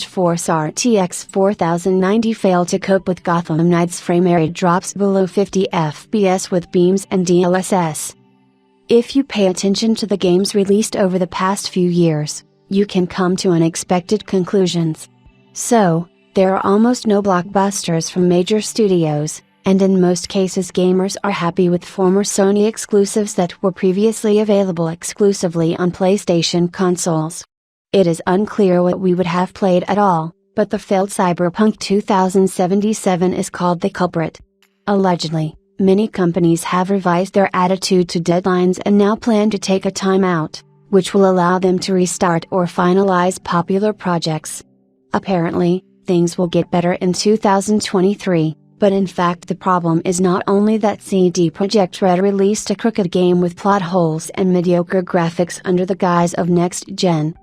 GeForce RTX 4090 failed to cope with Gotham Knights framerate drops below 50 FPS with beams and DLSS. If you pay attention to the games released over the past few years, you can come to unexpected conclusions. So, there are almost no blockbusters from major studios, and in most cases gamers are happy with former Sony exclusives that were previously available exclusively on PlayStation consoles. It is unclear what we would have played at all, but the failed Cyberpunk 2077 is called the culprit. Allegedly, many companies have revised their attitude to deadlines and now plan to take a time out, which will allow them to restart or finalize popular projects. Apparently, things will get better in 2023, but in fact the problem is not only that CD Projekt Red released a crooked game with plot holes and mediocre graphics under the guise of next-gen.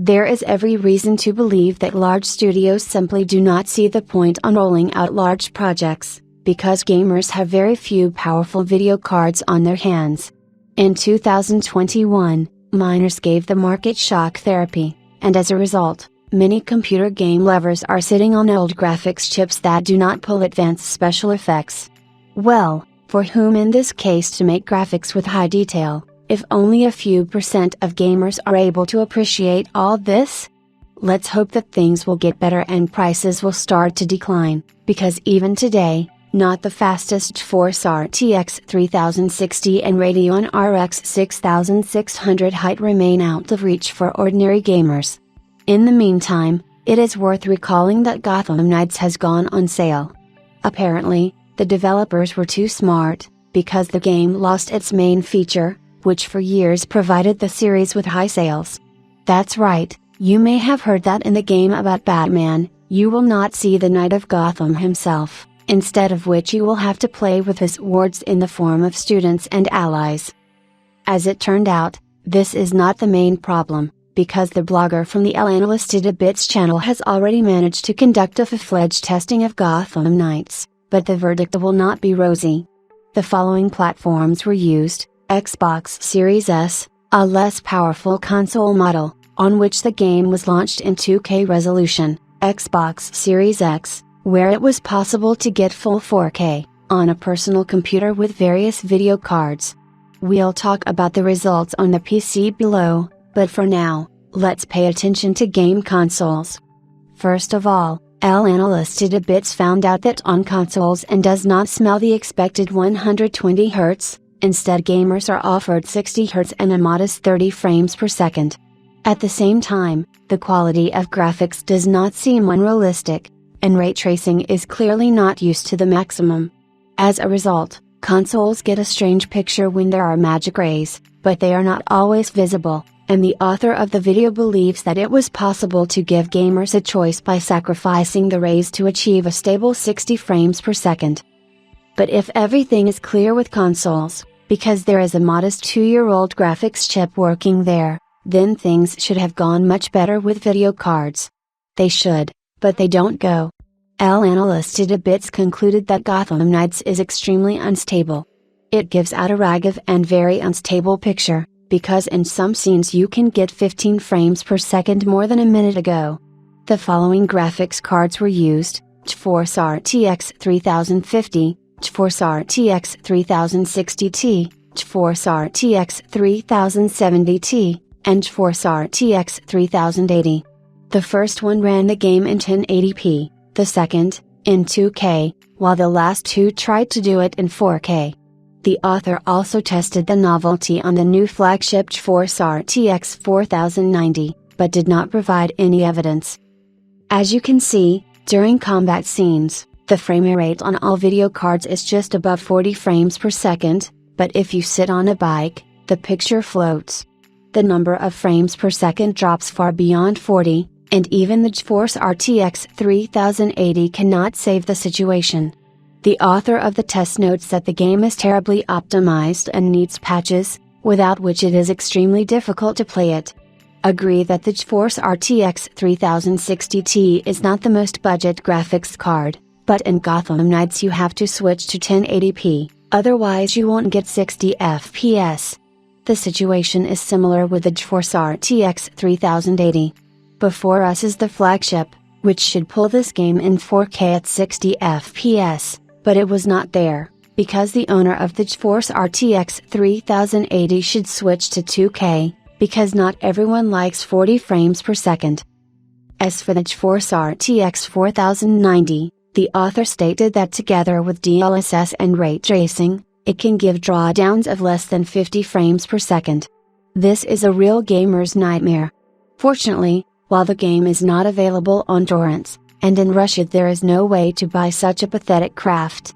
There is every reason to believe that large studios simply do not see the point on rolling out large projects, because gamers have very few powerful video cards on their hands. In 2021, miners gave the market shock therapy, and as a result, many computer game lovers are sitting on old graphics chips that do not pull advanced special effects. Well, for whom in this case to make graphics with high detail, if only a few % of gamers are able to appreciate all this? Let's hope that things will get better and prices will start to decline, because even today, not the fastest GeForce RTX 3060 and Radeon RX 6600 height remain out of reach for ordinary gamers. In the meantime, it is worth recalling that Gotham Knights has gone on sale. Apparently, the developers were too smart, because the game lost its main feature, which for years provided the series with high sales. That's right, you may have heard that in the game about Batman, you will not see the Knight of Gotham himself, instead of which you will have to play with his wards in the form of students and allies. As it turned out, this is not the main problem, because the blogger from the Analysted a Bits channel has already managed to conduct a full-fledged testing of Gotham Knights, but the verdict will not be rosy. The following platforms were used: Xbox Series S, a less powerful console model, on which the game was launched in 2K resolution; Xbox Series X, where it was possible to get full 4K, on a personal computer with various video cards. We'll talk about the results on the PC below, but for now, let's pay attention to game consoles. First of all, Analysted a Bits found out that on consoles and does not smell the expected 120 Hz, instead gamers are offered 60 Hz and a modest 30 frames per second. At the same time, the quality of graphics does not seem unrealistic, and ray tracing is clearly not used to the maximum. As a result, consoles get a strange picture when there are magic rays, but they are not always visible, and the author of the video believes that it was possible to give gamers a choice by sacrificing the rays to achieve a stable 60 frames per second. But if everything is clear with consoles, because there is a modest 2-year-old graphics chip working there, then things should have gone much better with video cards. They should, but they don't go. Analysted a Bits concluded that Gotham Knights is extremely unstable. It gives out a ragged and very unstable picture, because in some scenes you can get 15 frames per second more than a minute ago. The following graphics cards were used: GeForce RTX 3050, GeForce RTX 3060Ti, GeForce RTX 3070Ti, and GeForce RTX 3080. The first one ran the game in 1080p, the second, in 2K, while the last two tried to do it in 4K. The author also tested the novelty on the new flagship GeForce RTX 4090, but did not provide any evidence. As you can see, during combat scenes, the frame rate on all video cards is just above 40 frames per second, but if you sit on a bike, the picture floats. The number of frames per second drops far beyond 40, and even the GeForce RTX 3080 cannot save the situation. The author of the test notes that the game is terribly optimized and needs patches, without which it is extremely difficult to play it. Agree that the GeForce RTX 3060Ti is not the most budget graphics card, but in Gotham Knights you have to switch to 1080p, otherwise you won't get 60 FPS. The situation is similar with the GeForce RTX 3080. Before us is the flagship, which should pull this game in 4K at 60 FPS, but it was not there, because the owner of the GeForce RTX 3080 should switch to 2K, because not everyone likes 40 frames per second. As for the GeForce RTX 4090, the author stated that together with DLSS and ray tracing, it can give drawdowns of less than 50 frames per second. This is a real gamer's nightmare. Fortunately, while the game is not available on torrents, and in Russia there is no way to buy such a pathetic craft,